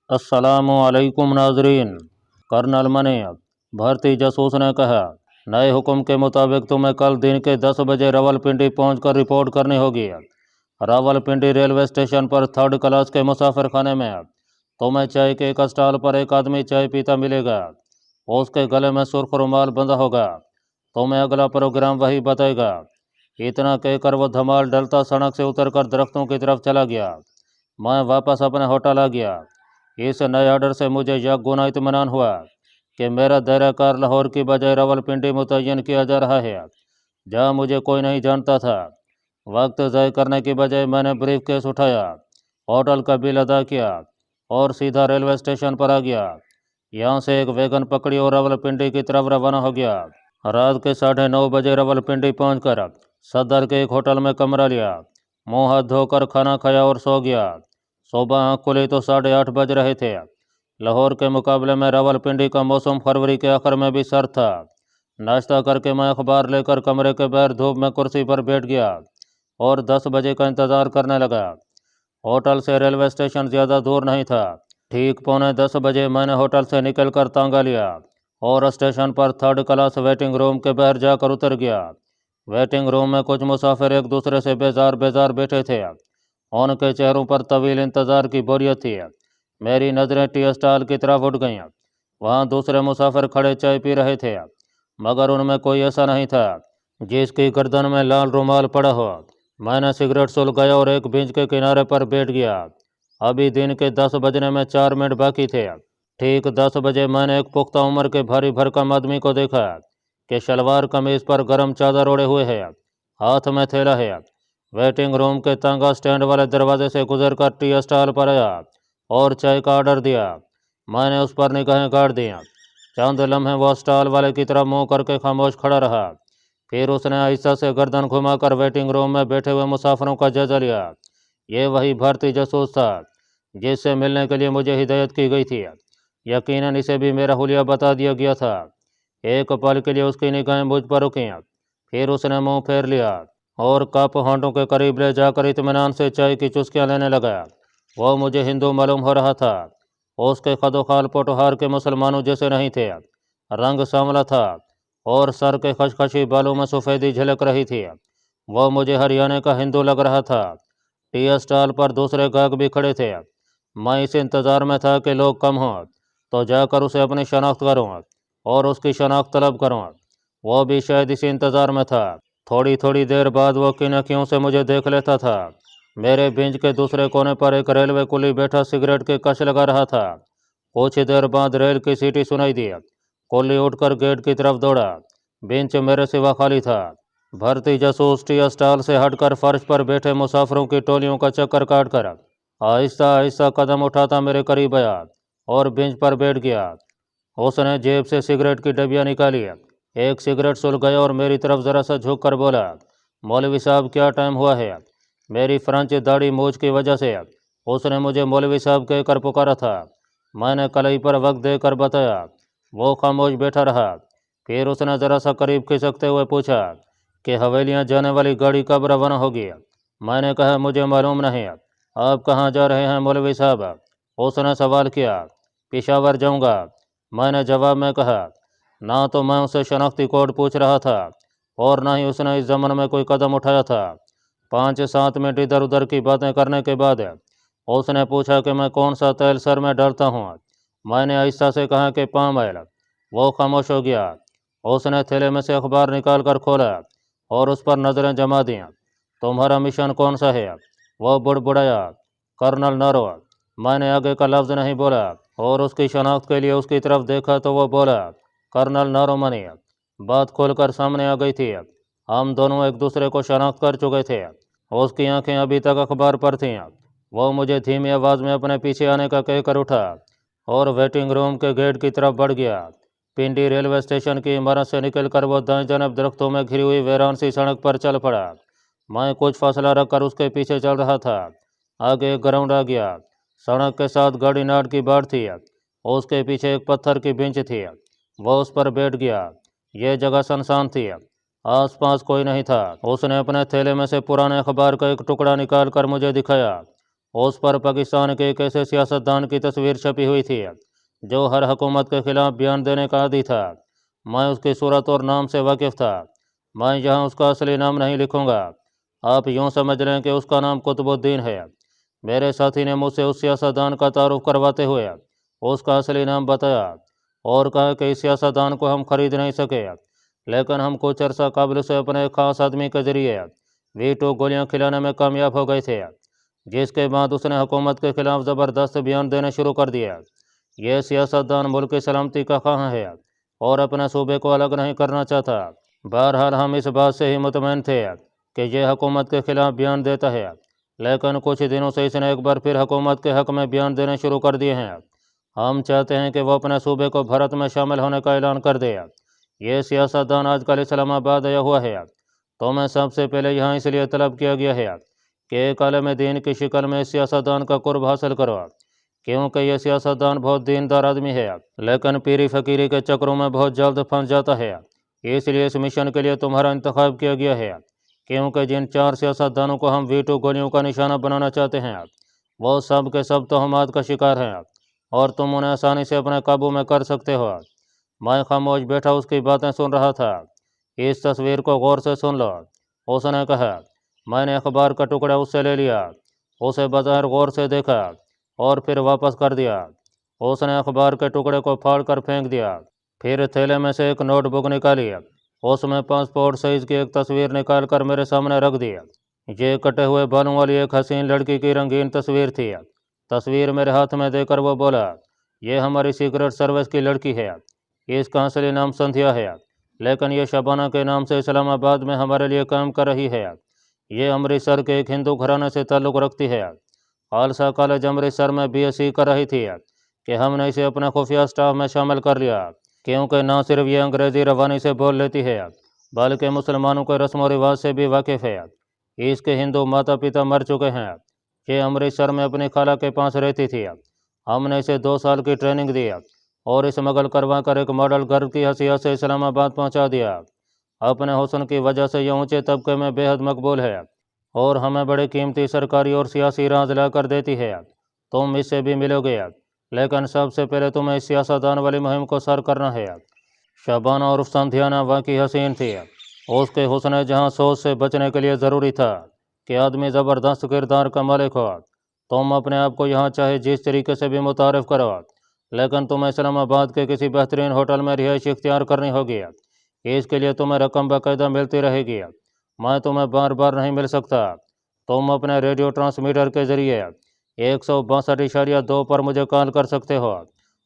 अस्सलामुअलैकुम नाजरीन। कर्नल मनीब भर्ती जासूस ने कहा, नए हुक्म के मुताबिक तुम्हें कल दिन के 10 बजे रावलपिंडी पहुंचकर रिपोर्ट करनी होगी। रावलपिंडी रेलवे स्टेशन पर 3rd क्लास के मुसाफिर खाने में तुम्हें चाय के एक स्टॉल पर एक आदमी चाय पीता मिलेगा। उसके गले में सुर्ख रुमाल बंधा होगा। तुम्हें अगला प्रोग्राम वही बताएगा। इतना कहकर वो धमाल डलता सड़क से उतरकर दरख्तों की तरफ चला गया। मैं वापस अपने होटल आ गया। इस नए ऑर्डर से मुझे यह गुना इत्मीनान हुआ कि मेरा दायरा कार लाहौर की बजाय रावलपिंडी मुतय्यन किया जा रहा है, जहाँ मुझे कोई नहीं जानता था। वक्त ज़ाय करने की बजाय मैंने ब्रीफ केस उठाया, होटल का बिल अदा किया और सीधा रेलवे स्टेशन पर आ गया। यहाँ से एक वैगन पकड़ी और रावलपिंडी की तरफ रवाना हो गया। रात के 9:30 बजे रावलपिंडी पहुंचकर सदर के एक होटल में कमरा लिया, मुँह हाथ धोकर खाना खाया और सो गया। सुबह आँख खुली तो 8:30 बज रहे थे। लाहौर के मुकाबले में रावलपिंडी का मौसम फरवरी के आखिर में भी सर्द था। नाश्ता करके मैं अखबार लेकर कमरे के बाहर धूप में कुर्सी पर बैठ गया और 10 बजे का इंतज़ार करने लगा। होटल से रेलवे स्टेशन ज़्यादा दूर नहीं था। ठीक 9:45 बजे मैंने होटल से निकलकर तांगा लिया और स्टेशन पर 3rd क्लास वेटिंग रूम के बाहर जाकर उतर गया। वेटिंग रूम में कुछ मुसाफिर एक दूसरे से बेजार बेजार बैठे थे। उनके चेहरों पर तवील इंतज़ार की बोरियत थी। मेरी नज़रें टी स्टॉल की तरफ उठ गईं। वहाँ दूसरे मुसाफिर खड़े चाय पी रहे थे, मगर उनमें कोई ऐसा नहीं था जिसकी गर्दन में लाल रुमाल पड़ा हो। मैंने सिगरेट सुलगाया और एक बेंच के किनारे पर बैठ गया। अभी दिन के 10 बजने में 4 मिनट बाकी थे। ठीक 10 बजे मैंने एक पुख्ता उम्र के भारी भरकम आदमी को देखा कि शलवार कमीज पर गर्म चादर ओढ़े हुए है, हाथ में थैला है। वेटिंग रूम के तांगा स्टैंड वाले दरवाजे से गुजरकर टी स्टॉल पर आया और चाय का ऑर्डर दिया। मैंने उस पर निगाहें गाड़ दी। चंद लम्हे वो स्टॉल वाले की तरफ मुंह करके खामोश खड़ा रहा। फिर उसने आहिस्ता से गर्दन घुमाकर वेटिंग रूम में बैठे हुए मुसाफिरों का जायजा लिया। ये वही भारतीय जासूस था जिससे मिलने के लिए मुझे हिदायत की गई थी। यकीनन इसे भी मेरा हुलिया बता दिया गया था। एक पल के लिए उसकी निगाहें मुझ पर रुकीं, फिर उसने मुंह फेर लिया और कप होंठों के करीब ले जाकर इत्मीनान से चाय की चुस्कियां लेने लगा। वो मुझे हिंदू मालूम हो रहा था। उसके खदोखाल पोटोहार के मुसलमानों जैसे नहीं थे। रंग सांवला था और सर के खशखशी बालों में सफ़ेदी झलक रही थी। वो मुझे हरियाणा का हिंदू लग रहा था। टी स्टॉल पर दूसरे गाहक भी खड़े थे। मैं इस इंतज़ार में था कि लोग कम हों तो जाकर उसे अपनी शनाख्त करूँ और उसकी शनाख्त तलब करूँ। वो भी शायद इसी इंतज़ार में था। थोड़ी थोड़ी देर बाद वो किनकियों से मुझे देख लेता था। मेरे बेंच के दूसरे कोने पर एक रेलवे कुली बैठा सिगरेट के कश लगा रहा था। कुछ देर बाद रेल की सीटी सुनाई दी। कुली उठकर गेट की तरफ दौड़ा। बेंच मेरे सिवा खाली था। भर्ती जासूस टी स्टॉल से हटकर फर्श पर बैठे मुसाफिरों की टोलियों का चक्कर काट कर आहिस्ता आहिस्ता कदम उठाता मेरे करीब आया और बेंच पर बैठ गया। उसने जेब से सिगरेट की डबियाँ निकाली, एक सिगरेट सुलगाया और मेरी तरफ ज़रा सा झुक कर बोला, मौलवी साहब क्या टाइम हुआ है। मेरी फ्रेंच दाढ़ी मूछ की वजह से उसने मुझे मौलवी साहब कहकर पुकारा था। मैंने कलाई पर वक्त देकर बताया। वो खामोश बैठा रहा। फिर उसने ज़रा सा करीब खिसकते हुए पूछा कि हवेलियाँ जाने वाली गाड़ी कब रवाना होगी। मैंने कहा, मुझे मालूम नहीं। आप कहाँ जा रहे हैं मौलवी साहब? उसने सवाल किया। पेशावर जाऊँगा, मैंने जवाब में कहा। ना तो मैं उसे शनाख्ती कोड पूछ रहा था और ना ही उसने इस ज़माने में कोई कदम उठाया था। 5-7 मिनट इधर उधर की बातें करने के बाद उसने पूछा कि मैं कौन सा तेल सर में डालता हूँ। मैंने आहिस्ता से कहा कि पाम ऑयल। वो खामोश हो गया। उसने थैले में से अखबार निकाल कर खोला और उस पर नज़रें जमा दी। तुम्हारा मिशन कौन सा है? वो बुड़बुड़ाया, कर्नल नारो। मैंने आगे का लफ्ज़ नहीं बोला और उसकी शनाख्त के लिए उसकी तरफ देखा तो वो बोला, कर्नल नारोमनी। बात खोलकर सामने आ गई थी। हम दोनों एक दूसरे को शनाख्त कर चुके थे। उसकी आंखें अभी तक अखबार पर थीं। वो मुझे धीमी आवाज़ में अपने पीछे आने का कहकर उठा और वेटिंग रूम के गेट की तरफ बढ़ गया। पिंडी रेलवे स्टेशन की इमारत से निकलकर वो दाएं जानब दरख्तों में घिरी हुई वीरान सी सड़क पर चल पड़ा। मैं कुछ फासला रखकर उसके पीछे चल रहा था। आगे एक ग्राउंड आ गया। सड़क के साथ गाड़ी नाट की बाट थी। उसके पीछे एक पत्थर की बेंच थी। वो उस पर बैठ गया। यह जगह सुनसान थी, आसपास कोई नहीं था। उसने अपने थैले में से पुराने अखबार का एक टुकड़ा निकाल कर मुझे दिखाया उस पर पाकिस्तान के एक ऐसे सियासतदान की तस्वीर छपी हुई थी जो हर हुकूमत के खिलाफ बयान देने का आदी था। मैं उसकी सूरत और नाम से वाकिफ़ था। मैं यहाँ उसका असली नाम नहीं लिखूँगा, आप यूँ समझ लें कि उसका नाम कुतुबुद्दीन है। मेरे साथी ने मुझसे उस सियासतदान का तारुफ करवाते हुए उसका असली नाम बताया और कहा कि इस सियासतदान को हम खरीद नहीं सके, लेकिन हम कुछ अर्सा कबल से अपने एक खास आदमी के जरिए वीटो गोलियां खिलाने में कामयाब हो गए थे, जिसके बाद उसने हुकूमत के खिलाफ ज़बरदस्त बयान देने शुरू कर दिया। यह सियासतदान मुल्क की सलामती का ख्वाह है और अपने सूबे को अलग नहीं करना चाहता। बहरहाल हम इस बात से ही मुतमईन थे कि यह हुकूमत के खिलाफ बयान देता है, लेकिन कुछ दिनों से इसने एक बार फिर हुकूमत के हक़ में बयान देने शुरू कर दिए हैं। हम चाहते हैं कि वह अपने सूबे को भारत में शामिल होने का ऐलान कर दे। ये सियासतदान आजकल इस्लामाबाद आया हुआ है, तो मैं सबसे पहले यहाँ इसलिए तलब किया गया है कि एक आलिम दीन की शक्ल में इस सियासतदान का कुर्ब हासिल करो, क्योंकि यह सियासतदान बहुत दीनदार आदमी है, लेकिन पीरी फ़कीरी के चक्रों में बहुत जल्द फंस जाता है। इसलिए इस मिशन के लिए तुम्हारा इंतखाब किया गया है, क्योंकि जिन 4 सियासतदानों को हम वीटो गोलियों का निशाना बनाना चाहते हैं वो सब के सब तोहमात का शिकार हैं और तुम उन्हें आसानी से अपने काबू में कर सकते हो। मैं खामोश बैठा उसकी बातें सुन रहा था। इस तस्वीर को गौर से सुन लो, उसने कहा। मैंने अखबार का टुकड़ा उससे ले लिया, उसे बज़ाहिर गौर से देखा और फिर वापस कर दिया। उसने अखबार के टुकड़े को फाड़ कर फेंक दिया, फिर थैले में से एक नोटबुक निकाली, उसमें पासपोर्ट साइज़ की एक तस्वीर निकाल कर मेरे सामने रख दी। ये कटे हुए बालों वाली एक हसीन लड़की की रंगीन तस्वीर थी। तस्वीर मेरे हाथ में देकर वो बोला, ये हमारी सीक्रेट सर्विस की लड़की है, इसका असली नाम संध्या है, लेकिन ये शबाना के नाम से इस्लामाबाद में हमारे लिए काम कर रही है। ये अमृतसर के एक हिंदू घराने से ताल्लुक़ रखती है। खालसा कॉलेज अमृतसर में BSc कर रही थी कि हमने इसे अपने खुफिया स्टाफ में शामिल कर लिया, क्योंकि न सिर्फ ये अंग्रेज़ी रवानी से बोल लेती है बल्कि मुसलमानों के रस्म व रिवाज से भी वाकिफ़ है। इसके हिंदू माता पिता मर चुके हैं। ये अमृतसर में अपनी खाला के पास रहती थी। हमने इसे 2 साल की ट्रेनिंग दी और स्मगल करवा कर एक मॉडल घर की हैसियत से इस्लामाबाद पहुंचा दिया। अपने हुस्न की वजह से यह ऊंचे तबके में बेहद मकबूल है और हमें बड़े कीमती सरकारी और सियासी राज ला कर देती है। तुम इससे भी मिलोगे, लेकिन सबसे पहले तुम्हें इस सियासतदान वाली मुहिम को सर करना है। शबाना और संध्याना वाकई हसीन थी। उसके हुस्न जहाँ सोच से बचने के लिए ज़रूरी था कि आदमी ज़बरदस्त किरदार का मालिक हो। तुम अपने आप को यहाँ चाहे जिस तरीके से भी मुतारफ़ करो, लेकिन तुम्हें इस्लामाबाद के किसी बेहतरीन होटल में रिहाइश इख्तियार करनी होगी। इसके लिए तुम्हें रकम बाकायदा मिलती रहेगी। मैं तुम्हें बार बार नहीं मिल सकता। तुम अपने रेडियो ट्रांसमीटर के ज़रिए 162.2 पर मुझे कॉल कर सकते हो।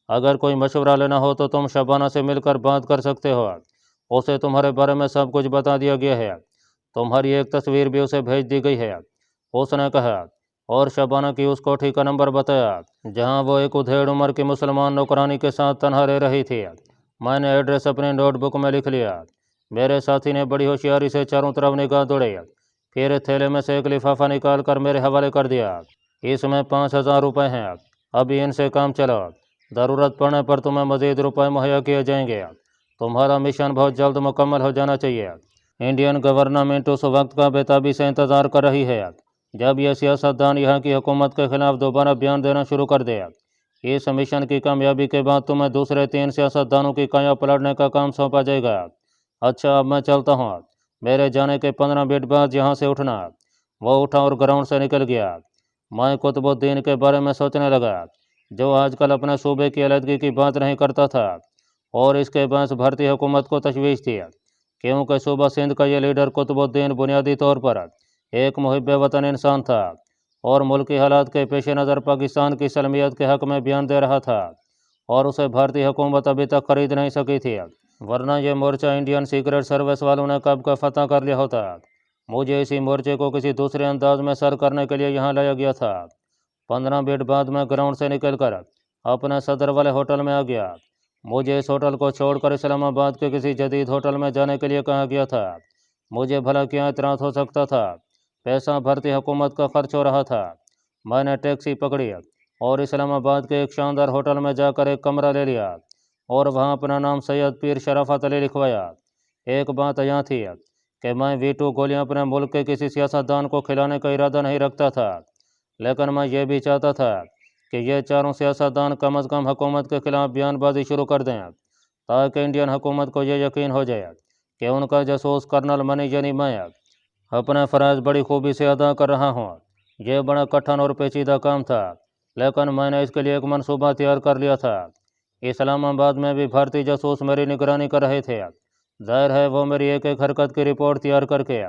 अगर कोई मशवरा लेना हो तो तुम शबाना से मिलकर बात कर सकते हो। उसे तुम्हारे बारे में सब कुछ बता दिया गया है। तुम्हारी एक तस्वीर भी उसे भेज दी गई है, उसने कहा, और शबाना की उस कोठी का नंबर बताया जहां वो एक उधेड़ उम्र की मुसलमान नौकरानी के साथ तन्हा रह रही थी। मैंने एड्रेस अपनी नोटबुक में लिख लिया। मेरे साथी ने बड़ी होशियारी से चारों तरफ निगाह दौड़ाई, फिर थैले में से एक लिफाफा निकाल कर मेरे हवाले कर दिया। इसमें 5,000 रुपये हैं, अभी इनसे काम चलाओ। ज़रूरत पड़ने पर तुम्हें मज़ीद रुपये मुहैया किए जाएंगे। तुम्हारा मिशन बहुत जल्द मुकम्मल हो जाना चाहिए। इंडियन गवर्नमेंट उस वक्त का बेताबी से इंतज़ार कर रही है जब यह सियासतदान यहाँ की हुकूमत के खिलाफ दोबारा बयान देना शुरू कर दे। इस मिशन की कामयाबी के बाद तुम्हें दूसरे 3 सियासतदानों की काया पलटने का काम सौंपा जाएगा। अच्छा, अब मैं चलता हूँ, मेरे जाने के 15 मिनट बाद यहाँ से उठना। वो उठा और ग्राउंड से निकल गया। मैं कुतुबुद्दीन के बारे में सोचने लगा, जो आजकल अपने सूबे की अलहदगी की बात नहीं करता था, और इसके बाद भारतीय हुकूमत को तशवीश थी, क्योंकि सूबा सिंध का ये लीडर कुतुबुद्दीन बुनियादी तौर पर एक मुहिब वतन इंसान था और मुल्की हालात के पेश नज़र पाकिस्तान की सलमियत के हक़ में बयान दे रहा था, और उसे भारतीय हुकूमत अभी तक खरीद नहीं सकी थी, वरना यह मोर्चा इंडियन सीक्रेट सर्विस वालों ने कब का फतह कर लिया होता। मुझे इसी मोर्चे को किसी दूसरे अंदाज में सर करने के लिए यहाँ लाया गया था। 15 मिनट बाद मैं ग्राउंड से निकलकर अपने सदर वाले होटल में आ गया। मुझे इस होटल को छोड़कर इस्लामाबाद के किसी जदीद होटल में जाने के लिए कहा गया था। मुझे भला क्या इतराज़ हो सकता था? पैसा भारतीय हुकूमत का खर्च हो रहा था। मैंने टैक्सी पकड़ी और इस्लामाबाद के एक शानदार होटल में जाकर एक कमरा ले लिया और वहाँ अपना नाम सैयद पीर शराफत अली लिखवाया। एक बात यहाँ थी कि मैं वीटो गोलियाँ अपने मुल्क के किसी सियासतदान को खिलाने का इरादा नहीं रखता था, لیکن میں یہ بھی چاہتا تھا کہ یہ چاروں سیاستدان کم از کم حکومت کے خلاف بیان بازی شروع کر دیں تاکہ انڈین حکومت کو یہ یقین ہو جائے کہ ان کا جاسوس کرنل منی یعنی میں اپنے فرائض بڑی خوبی سے ادا کر رہا ہوں۔ یہ بڑا کٹھن اور پیچیدہ کام تھا، لیکن میں نے اس کے لیے ایک منصوبہ تیار کر لیا تھا۔ اسلام آباد میں بھی بھارتی جاسوس میری نگرانی کر رہے تھے۔ ظاہر ہے وہ میری ایک ایک حرکت کی رپورٹ تیار کر کے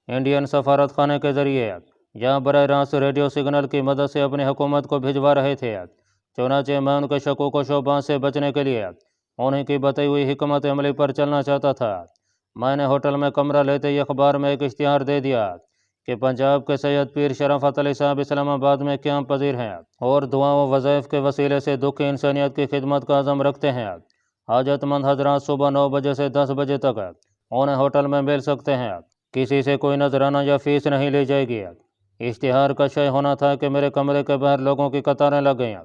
انڈین سفارت خانے کے ذریعے یا براہ راست ریڈیو سگنل کی مدد سے اپنی حکومت کو بھجوا رہے تھے۔ چنانچہ میں ان کے شکوک و شبہات سے بچنے کے لیے انہیں کی بتائی ہوئی حکمت عملی پر چلنا چاہتا تھا۔ میں نے ہوٹل میں کمرہ لیتے ہی اخبار میں ایک اشتہار دے دیا کہ پنجاب کے سید پیر شرافت علی صاحب اسلام آباد میں قیام پذیر ہیں اور دعاؤں و وظائف کے وسیلے سے دکھی انسانیت کی خدمت کا عزم رکھتے ہیں۔ حاجت مند حضرات صبح 9 بجے سے 10 بجے تک انہیں ہوٹل میں مل سکتے ہیں۔ کسی سے کوئی نذرانہ یا فیس نہیں لی جائے گی۔ اشتہار کا شائع ہونا تھا کہ میرے کمرے کے باہر لوگوں کی قطاریں لگ گئیں۔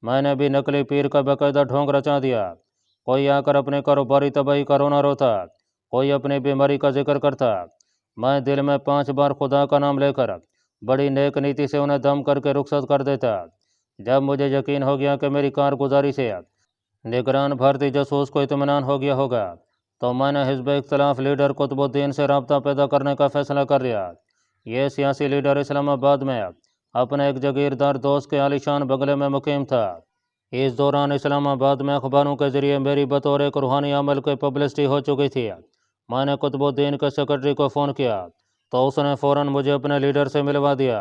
میں نے بھی نقلی پیر کا باقاعدہ ڈھونگ رچا دیا۔ کوئی آ کر اپنے کاروباری تباہی کا رونا روتا، کوئی اپنی بیماری کا ذکر کرتا۔ میں دل میں 5 بار خدا کا نام لے کر بڑی نیک نیتی سے انہیں دم کر کے رخصت کر دیتا۔ جب مجھے یقین ہو گیا کہ میری کارگزاری سے نگران بھارتی جاسوس کو اطمینان ہو گیا ہوگا تو میں نے حزب اختلاف لیڈر قطب الدین سے رابطہ پیدا کرنے کا فیصلہ کر لیا۔ یہ سیاسی لیڈر اسلام آباد میں اپنے ایک جاگیردار دوست کے عالیشان بنگلے میں مقیم تھا۔ اس دوران اسلام آباد میں اخباروں کے ذریعے میری بطور ایک روحانی عمل کی پبلسٹی ہو چکی تھی۔ میں نے قطب الدین کے سیکرٹری کو فون کیا تو اس نے فوراً مجھے اپنے لیڈر سے ملوا دیا۔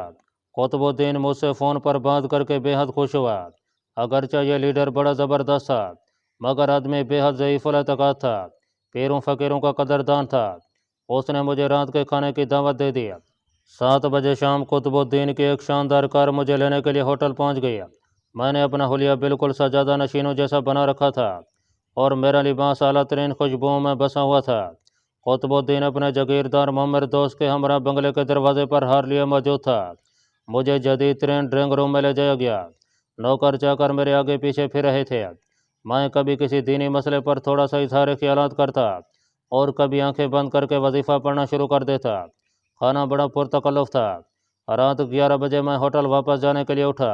قطب الدین مجھ سے فون پر بات کر کے بے حد خوش ہوا۔ اگرچہ یہ لیڈر بڑا زبردست تھا مگر آدمی بے حد ضعیف الاعتقاد تھا، پیروں فقیروں کا قدردان تھا۔ اس نے مجھے رات کے کھانے کی دعوت دے دی۔ 7 بجے شام قطب الدین کی ایک شاندار کار مجھے لینے کے لیے ہوٹل پہنچ گئی۔ میں نے اپنا حلیہ بالکل سجادہ نشینوں جیسا بنا رکھا تھا اور میرا لباس اعلیٰ ترین خوشبوؤں میں بسا ہوا تھا۔ قطب الدین اپنے جاگیردار معمر دوست کے ہمراہ بنگلے کے دروازے پر ہار لیے موجود تھا۔ مجھے جدید ترین ڈرائنگ روم میں لے جایا گیا۔ نوکر چاکر میرے آگے پیچھے پھر رہے تھے۔ میں کبھی کسی دینی مسئلے پر تھوڑا سا اظہار خیالات کرتا اور کبھی آنکھیں بند کر کے وظیفہ پڑھنا شروع کر دیتا۔ کھانا بڑا پرتکلف تھا۔ رات 11 بجے میں ہوٹل واپس جانے کے لیے اٹھا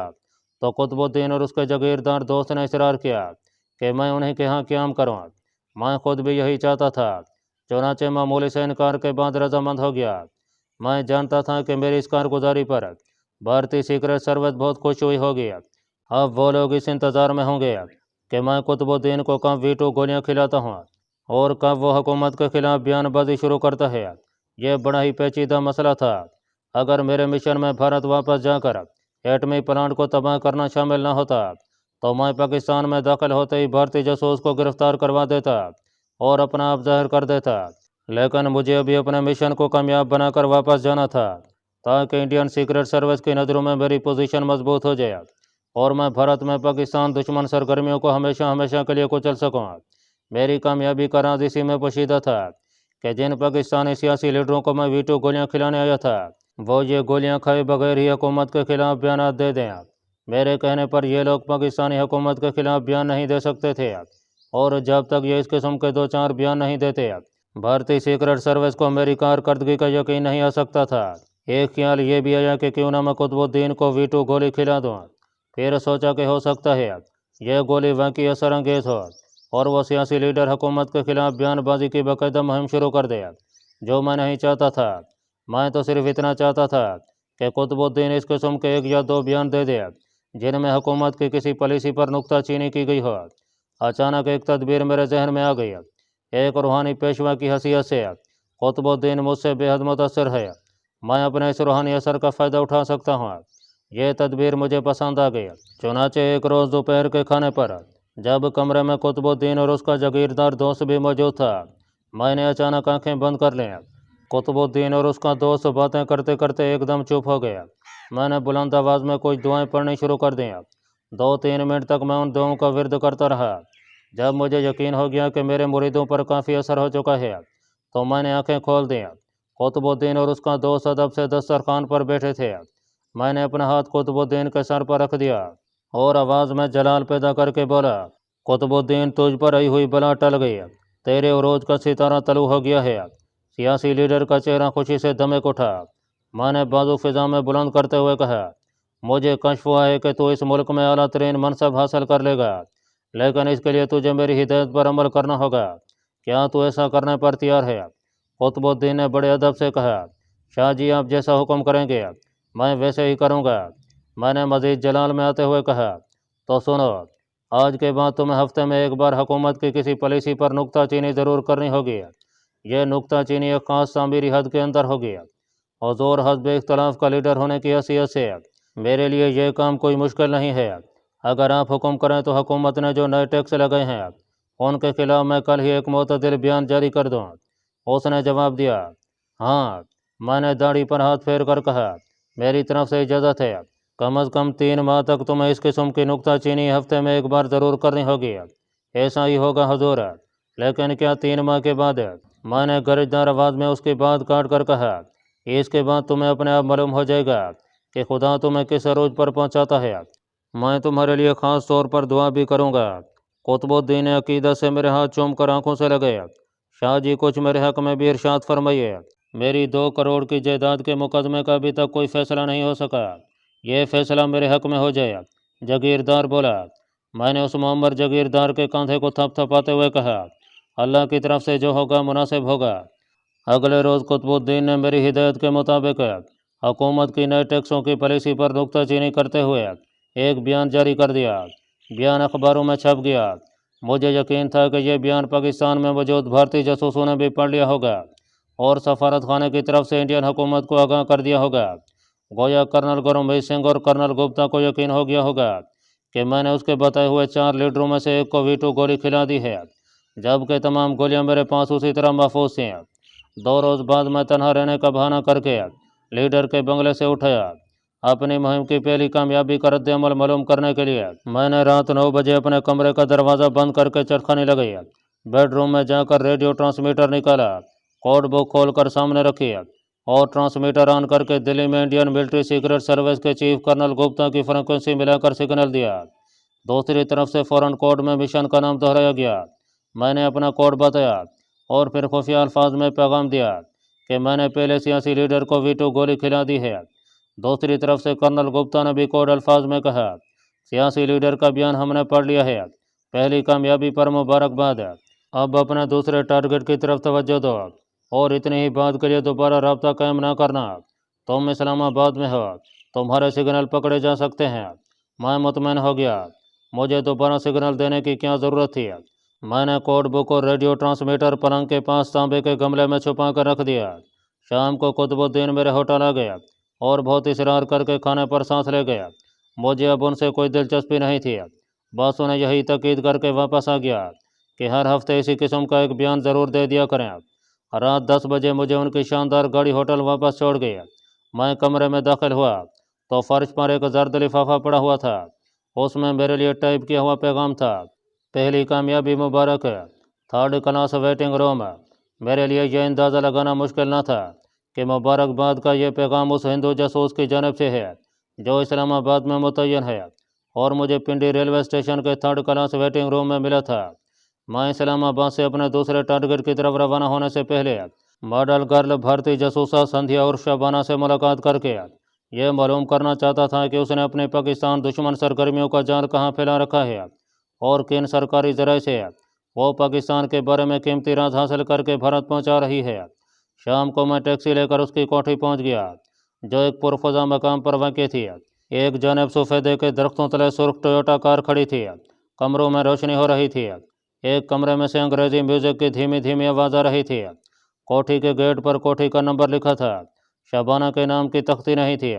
تو قطب الدین اور اس کے جاگیردار دوست نے اصرار کیا کہ میں انہیں کے ہاں قیام کروں۔ میں خود بھی یہی چاہتا تھا، چنانچہ معمولی سے انکار کے بعد رضامند ہو گیا۔ میں جانتا تھا کہ میری اس کارگزاری پر بھارتی سیکرٹ سروس بہت خوش ہوئی ہوگی۔ اب وہ لوگ اس انتظار میں ہوں گے کہ میں قطب الدین کو کب ویٹو گولیاں کھلاتا ہوں اور کب وہ حکومت کے خلاف بیان بازی شروع کرتا ہے۔ یہ بڑا ہی پیچیدہ مسئلہ تھا۔ اگر میرے مشن میں بھارت واپس جا کر ایٹمی پلانٹ کو تباہ کرنا شامل نہ ہوتا تو میں پاکستان میں داخل ہوتے ہی بھارتی جاسوس کو گرفتار کروا دیتا اور اپنا آپ ظاہر کر دیتا۔ لیکن مجھے ابھی اپنے مشن کو کامیاب بنا کر واپس جانا تھا تاکہ انڈین سیکرٹ سروس کی نظروں میں میری پوزیشن مضبوط ہو جائے اور میں بھارت میں پاکستان دشمن سرگرمیوں کو ہمیشہ کے لیے کچل سکوں۔ میری کامیابی کا راز اسی میں پوشیدہ تھا کہ جن پاکستانی سیاسی لیڈروں کو میں ویٹو گولیاں کھلانے آیا تھا وہ یہ گولیاں کھائے بغیر ہی حکومت کے خلاف بیانات دے دیں۔ میرے کہنے پر یہ لوگ پاکستانی حکومت کے خلاف بیان نہیں دے سکتے تھے اور جب تک یہ اس قسم کے 2-4 بیان نہیں دیتے بھارتی سیکرٹ سروس کو میری کارکردگی کا یقین نہیں آ سکتا تھا۔ ایک خیال یہ بھی آیا کہ کیوں نہ میں قطب الدین کو ویٹو گولی کھلا دوں۔ پھر سوچا کہ ہو سکتا ہے یہ گولی واقعی اثر انگیز ہو اور وہ سیاسی لیڈر حکومت کے خلاف بیان بازی کی باقاعدہ مہم شروع کر دے، جو میں نہیں چاہتا تھا۔ میں تو صرف اتنا چاہتا تھا کہ قطب الدین اس قسم کے 1 یا 2 بیان دے دے جن میں حکومت کی کسی پالیسی پر نکتہ چینی کی گئی ہو۔ اچانک ایک تدبیر میرے ذہن میں آ گئی۔ ایک روحانی پیشوا کی حیثیت سے قطب الدین مجھ سے بے حد متاثر ہے۔ میں اپنے اس روحانی اثر کا فائدہ اٹھا سکتا ہوں۔ یہ تدبیر مجھے پسند آ گئی۔ چنانچہ ایک روز دوپہر کے کھانے پر جب کمرے میں قطب الدین اور اس کا جاگیردار دوست بھی موجود تھا، میں نے اچانک آنکھیں بند کر لیں۔ قطب الدین اور اس کا دوست باتیں کرتے کرتے ایک دم چپ ہو گیا۔ میں نے بلند آواز میں کچھ دعائیں پڑھنی شروع کر دیں۔ 2-3 منٹ تک میں ان دعاؤں کا ورد کرتا رہا۔ جب مجھے یقین ہو گیا کہ میرے مریدوں پر کافی اثر ہو چکا ہے تو میں نے آنکھیں کھول دیں۔ قطب الدین اور اس کا دوست ادب سے دسترخوان پر بیٹھے تھے۔ میں نے اپنا ہاتھ قطب الدین کے سر پر رکھ دیا اور آواز میں جلال پیدا کر کے بولا، قطب الدین تجھ پر آئی ہوئی بلا ٹل گئی، تیرے عروج کا ستارہ طلوع ہو گیا ہے۔ سیاسی لیڈر کا چہرہ خوشی سے دمک اٹھا۔ میں نے بازو فضا میں بلند کرتے ہوئے کہا، مجھے کشف ہوا ہے کہ تو اس ملک میں اعلیٰ ترین منصب حاصل کر لے گا، لیکن اس کے لیے تجھے میری ہدایت پر عمل کرنا ہوگا۔ کیا تو ایسا کرنے پر تیار ہے؟ قطب الدین نے بڑے ادب سے کہا، شاہ جی آپ جیسا حکم کریں گے میں ویسے ہی کروں گا۔ میں نے مزید جلال میں آتے ہوئے کہا، تو سنو، آج کے بعد تمہیں ہفتے میں ایک بار حکومت کی کسی پالیسی پر نکتہ چینی ضرور کرنی ہوگی۔ یہ نکتہ چینی ایک خاص تعمیری حد کے اندر ہوگی۔ حضور حزب اختلاف کا لیڈر ہونے کی حیثیت سے میرے لیے یہ کام کوئی مشکل نہیں ہے۔ اگر آپ حکم کریں تو حکومت نے جو نئے ٹیکس لگائے ہیں ان کے خلاف میں کل ہی ایک معتدل بیان جاری کر دوں۔ اس نے جواب دیا، ہاں۔ میں نے داڑھی پر ہاتھ پھیر کر کہا، میری طرف سے اجازت ہے۔ کم از کم 3 ماہ تک تمہیں اس قسم کی نکتہ چینی ہفتے میں ایک بار ضرور کرنی ہوگی۔ ایسا ہی ہوگا حضور، لیکن کیا 3 ماہ کے بعد؟ میں نے گرجدار آواز میں اس کی بات کاٹ کر کہا، اس کے بعد تمہیں اپنے آپ معلوم ہو جائے گا کہ خدا تمہیں کس عروج پر پہنچاتا ہے۔ میں تمہارے لیے خاص طور پر دعا بھی کروں گا۔ قطب الدین نے عقیدت سے میرے ہاتھ چوم کر آنکھوں سے لگے، شاہ جی کچھ میرے حق میں بھی ارشاد فرمائیے۔ میری 2 کروڑ کی جائیداد کے مقدمے کا ابھی تک کوئی فیصلہ نہیں ہو سکا، یہ فیصلہ میرے حق میں ہو جائے۔ جاگیردار بولا۔ میں نے اس معمر جاگیردار کے کاندھے کو تھپ تھپاتے ہوئے کہا، اللہ کی طرف سے جو ہوگا مناسب ہوگا۔ اگلے روز قطب الدین نے میری ہدایت کے مطابق حکومت کی نئے ٹیکسوں کی پالیسی پر نکتہ چینی کرتے ہوئے ایک بیان جاری کر دیا۔ بیان اخباروں میں چھپ گیا۔ مجھے یقین تھا کہ یہ بیان پاکستان میں موجود بھارتی جاسوسوں نے بھی پڑھ لیا ہوگا اور سفارت خانے کی طرف سے انڈین حکومت کو آگاہ کر دیا ہوگا۔ گویا کرنل گرمیت سنگھ اور کرنل گپتا کو یقین ہو گیا ہوگا کہ میں نے اس کے بتائے ہوئے 4 لیڈروں میں سے ایک کو ویٹو گولی کھلا دی ہے، جبکہ تمام گولیاں میرے پاس اسی طرح محفوظ تھیں۔ 2 روز بعد میں تنہا رہنے کا بہانہ کر کے لیڈر کے بنگلے سے اٹھایا۔ اپنی مہم کی پہلی کامیابی کا رد عمل معلوم کرنے کے لیے میں نے رات 9 بجے اپنے کمرے کا دروازہ بند کر کے چرخانی لگائی۔ بیڈ روم میں جا کر ریڈیو ٹرانسمیٹر نکالا، کوڈ بک کھول کر سامنے رکھی اور ٹرانسمیٹر آن کر کے دلی میں انڈین ملٹری سیکرٹ سروس کے چیف کرنل گپتا کی فریکوینسی ملا کر سگنل دیا۔ دوسری طرف سے فوراً کوڈ میں مشن کا نام دہرایا گیا۔ میں نے اپنا کوڈ بتایا اور پھر خفیہ الفاظ میں پیغام دیا کہ میں نے پہلے سیاسی لیڈر کو ویٹو گولی کھلا دی ہے۔ دوسری طرف سے کرنل گپتا نے بھی کوڈ الفاظ میں کہا، سیاسی لیڈر کا بیان ہم نے پڑھ لیا ہے، پہلی کامیابی پر مبارکباد۔ اب اپنے دوسرے ٹارگٹ کی طرف توجہ دو اور اتنی ہی بات کے لیے دوبارہ رابطہ قائم نہ کرنا۔ تم اسلام آباد میں ہو، تمہارے سگنل پکڑے جا سکتے ہیں۔ میں مطمئن ہو گیا، مجھے دوبارہ سگنل دینے کی کیا ضرورت تھی۔ میں نے کوڈ بک اور ریڈیو ٹرانسمیٹر پلنگ کے پاس تانبے کے گملے میں چھپا کر رکھ دیا۔ شام کو قطب الدین میرے ہوٹل آ گیا اور بہت اصرار کر کے کھانے پر سانس لے گیا۔ مجھے اب ان سے کوئی دلچسپی نہیں تھی، بس انہیں یہی تاکید کر کے واپس آ گیا کہ ہر ہفتے اسی قسم کا ایک بیان ضرور دے دیا کریں۔ رات 10 بجے مجھے ان کی شاندار گاڑی ہوٹل واپس چھوڑ گئی۔ میں کمرے میں داخل ہوا تو فرش پر ایک زرد لفافہ پڑا ہوا تھا، اس میں میرے لیے ٹائپ کیا ہوا پیغام تھا، پہلی کامیابی مبارک، 3rd کلاس ویٹنگ روم۔ میرے لیے یہ اندازہ لگانا مشکل نہ تھا کہ مبارکباد کا یہ پیغام اس ہندو جاسوس کی جانب سے ہے جو اسلام آباد میں متعین ہے اور مجھے پنڈی ریلوے اسٹیشن کے 3rd کلاس ویٹنگ روم میں ملا تھا۔ میں اسلام آباد سے اپنے دوسرے ٹارگٹ کی طرف روانہ ہونے سے پہلے ماڈل گرل بھارتی جاسوسہ سندھیا اور شبانہ سے ملاقات کر کے یہ معلوم کرنا چاہتا تھا کہ اس نے اپنے پاکستان دشمن سرگرمیوں کا جال کہاں پھیلا رکھا ہے اور کن سرکاری ذرائع سے وہ پاکستان کے بارے میں قیمتی راز حاصل کر کے بھارت پہنچا رہی ہے۔ شام کو میں ٹیکسی لے کر اس کی کوٹھی پہنچ گیا جو ایک پرفضا مقام پر واقع تھی۔ ایک جانب سفیدے کے درختوں تلے سرخ ٹویوٹا کار کھڑی تھی، کمروں میں روشنی ہو رہی تھی۔ ایک کمرے میں سے انگریزی میوزک کی دھیمی دھیمی آواز آ رہی تھی۔ کوٹھی کے گیٹ پر کوٹھی کا نمبر لکھا تھا، شبانہ کے نام کی تختی نہیں تھی۔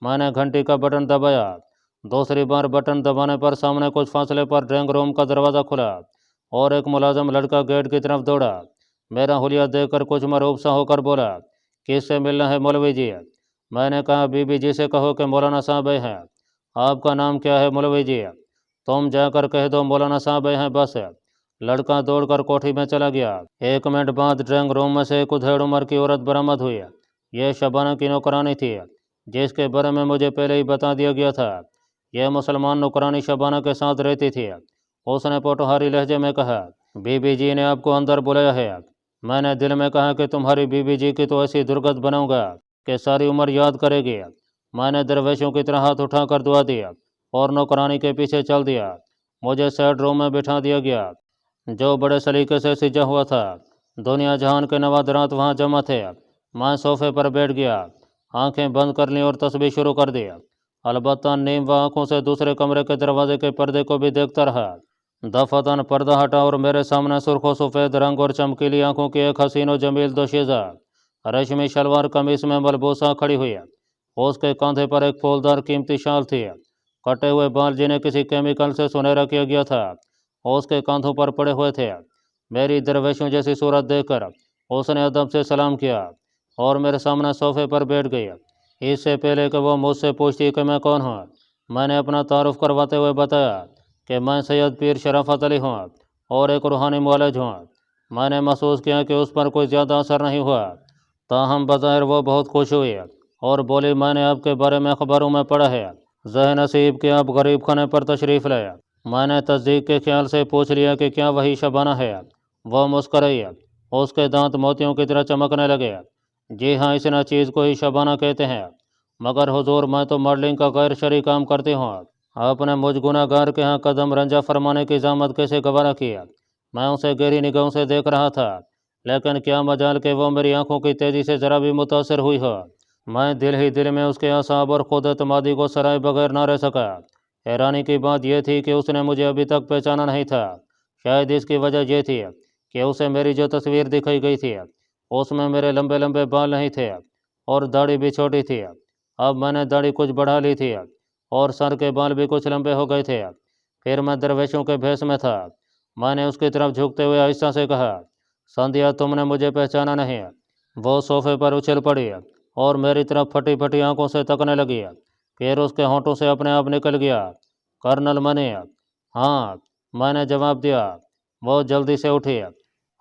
میں نے گھنٹی کا بٹن دبایا، دوسری بار بٹن دبانے پر سامنے کچھ فاصلے پر ڈرائنگ روم کا دروازہ کھلا اور ایک ملازم لڑکا گیٹ کی طرف دوڑا۔ میرا حلیہ دیکھ کر کچھ مرعوب سا ہو کر بولا، کس سے ملنا ہے مولوی جی؟ میں نے کہا، بی بی جی سے کہو کہ مولانا صاحب آئے ہیں۔ آپ کا نام کیا ہے مولوی جی؟ تم جا کر کہہ دو مولانا صاحب آئے ہیں بس۔ لڑکا دوڑ کر کوٹھی میں چلا گیا۔ 1 منٹ بعد ڈرائنگ روم میں سے ایک ادھیڑ عمر کی عورت برآمد ہوئی۔ یہ شبانہ کی نوکرانی تھی جس کے بارے میں مجھے پہلے ہی بتا دیا گیا تھا۔ یہ مسلمان نوکرانی شبانہ کے ساتھ رہتی تھی۔ اس نے پوٹوہاری لہجے میں کہا، بی بی جی نے آپ کو اندر بلایا ہے۔ میں نے دل میں کہا کہ تمہاری بی بی جی کی تو ایسی درگت بناؤں گا کہ ساری عمر یاد کرے گی۔ मैंने दरवेशों की तरह हाथ उठाकर दुआ दिया और नौकरानी के पीछे चल दिया। मुझे सैड रूम में बिठा दिया गया, जो बड़े सलीके से सजा हुआ था। दुनिया जहान के नवादरात वहाँ जमा थे। मैं सोफे पर बैठ गया, आंखें बंद कर लीं और तस्बीह शुरू कर दिया। अलबत्ता नीम व आंखों से दूसरे कमरे के दरवाजे के पर्दे को भी देखता रहा। दफातन पर्दा हटा और मेरे सामने सुर्खो सफ़ेद रंग और चमकीली आंखों की एक हसीन और जमील दोशीज़ा रेशमी शलवार कमीज में मलबूसा खड़ी हुई। उसके कंधे पर एक फूलदार कीमती शाल थी। कटे हुए बाल जिन्हें किसी केमिकल से सुनहरा किया गया था, उसके कंधों पर पड़े हुए थे। मेरी दरवेशों जैसी सूरत देखकर उसने अदब से सलाम किया और मेरे सामने सोफे पर बैठ गई। इससे पहले कि वो मुझसे पूछती कि मैं कौन हूँ, मैंने अपना तारुफ करवाते हुए बताया कि मैं सैयद पीर शराफत अली हूँ और एक रूहानी मुअल्लिज हूँ। मैंने महसूस किया कि उस पर कोई ज़्यादा असर नहीं हुआ, ताहम बज़ाहिर वो बहुत खुश हुई और बोली, मैंने आपके बारे में अखबारों में पढ़ा है, ज़ह नसीब कि आप गरीब खाने पर तशरीफ़ लाए। मैंने तस्दीक के ख्याल से पूछ लिया कि क्या वही शबाना है। वह मुस्कराई, उसके दांत मोतियों की तरह चमकने लगे। जी हाँ, इस ना चीज़ को ही शबाना कहते हैं, मगर हुजूर मैं तो मॉडलिंग का गैर शरई काम करती हूँ। आपने मुझ गुनाहगार के यहाँ कदम रंजा फरमाने की ज़हमत कैसे गवारा किया। मैं उसे गहरी निगाहों से देख रहा था, लेकिन क्या मजाल कि वो मेरी आंखों की तेज़ी से ज़रा भी मुतासर हुई हो। मैं दिल ही दिल में उसके असाब और खुद एतमादी को सराय बगैर ना रह सका। हैरानी की बात यह थी कि उसने मुझे अभी तक पहचाना नहीं था। शायद इसकी वजह यह थी कि उसे मेरी जो तस्वीर दिखाई गई थी उसमें मेरे लंबे लंबे बाल नहीं थे और दाढ़ी भी छोटी थी। अब मैंने दाढ़ी कुछ बढ़ा ली थी और सर के बाल भी कुछ लंबे हो गए थे। फिर मैं दरवेशों के भेष में था। मैंने उसकी तरफ झुकते हुए आहिस्ता से कहा, संध्या तुमने मुझे पहचाना नहीं। वो सोफे पर उछल पड़ी और मेरी तरफ फटी फटी आंखों से तकने लगी। फिर उसके होंठों से अपने आप निकल गया, कर्नल मनी। हाँ, मैंने जवाब दिया। वो जल्दी से उठी,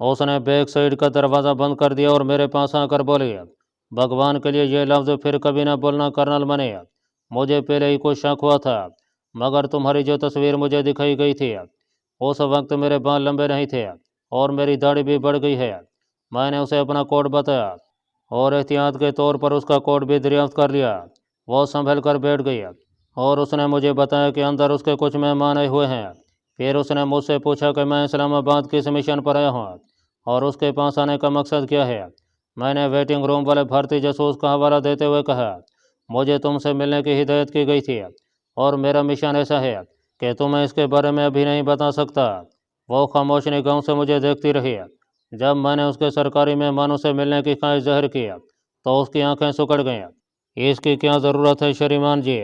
उसने बैक साइड का दरवाज़ा बंद कर दिया और मेरे पास आकर बोली, भगवान के लिए ये लफ्ज़ फिर कभी ना बोलना कर्नल मनी। मुझे पहले ही कुछ शक हुआ था, मगर तुम्हारी जो तस्वीर मुझे दिखाई गई थी उस वक्त मेरे बाल लंबे नहीं थे और मेरी दाढ़ी भी बढ़ गई है। मैंने उसे अपना कोड बताया और एहतियात के तौर पर उसका कोड भी दरियाफ्त कर लिया। वो संभल कर बैठ गई और उसने मुझे बताया कि अंदर उसके कुछ मेहमान आए हुए हैं। फिर उसने मुझसे पूछा कि मैं इस्लामाबाद किस मिशन पर आया हूँ और उसके पास आने का मकसद क्या है। मैंने वेटिंग रूम वाले भारतीय जासूस का हवाला देते हुए कहा, मुझे तुमसे मिलने की हिदायत की गई थी और मेरा मिशन ऐसा है कि तुम्हें इसके बारे में अभी नहीं बता सकता। वो खामोश निगाहों से मुझे देखती रही। जब मैंने उसके सरकारी मेहमानों से मिलने की ख्वाहिश ज़ाहिर की तो उसकी आंखें सिकुड़ गईं। इसकी क्या ज़रूरत है श्रीमान जी,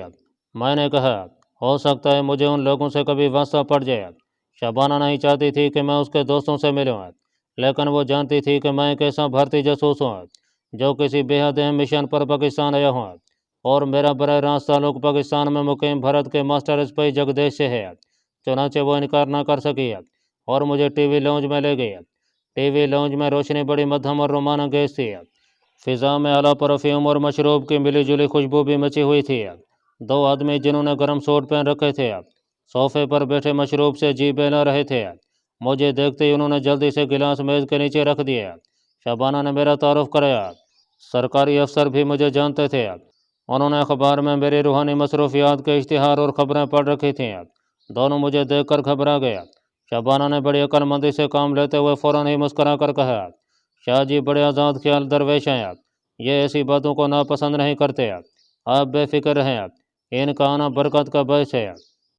मैंने कहा। हो सकता है मुझे उन लोगों से कभी वास्ता पड़ जाए। शबाना नहीं चाहती थी कि मैं उसके दोस्तों से मिलूं, लेकिन वो जानती थी कि मैं एक ऐसा भारतीय जासूस हूँ जो किसी बेहद अहम मिशन पर पाकिस्तान आया हूँ और मेरा बराह रास्त ताल्लुक पाकिस्तान में मुकीम भारत के मास्टर स्पाई जगदेश से है। चुनांचे वो इनकार ना कर सकी और मुझे टीवी लाउंज में ले गई। टीवी लाउंज में रोशनी बड़ी मध्यम और रोमांचक थी। फिजा में आला परफ्यूम और मशरूब की मिली जुली खुशबू भी मची हुई थी। दो आदमी जिन्होंने गर्म सूट पहन रखे थे सोफे पर बैठे मशरूब से जी बहला रहे थे। मुझे देखते ही उन्होंने जल्दी से गिलास मेज के नीचे रख दिए। शबाना ने मेरा तारुफ कराया। सरकारी अफसर भी मुझे जानते थे। उन्होंने अखबार में मेरी रूहानी मसरूफियात के इश्तिहार और खबरें पढ़ रखी थीं। दोनों मुझे देखकर घबरा गए। शबाना ने बड़ी अक्लमंदी से काम लेते हुए फ़ौरन ही मुस्करा कर कहा, शाह जी बड़े आज़ाद ख्याल दरवेश हैं, ये ऐसी बातों को नापसंद नहीं करते। आप बेफिक्र रहें, इनका आना बरकत का बायस है।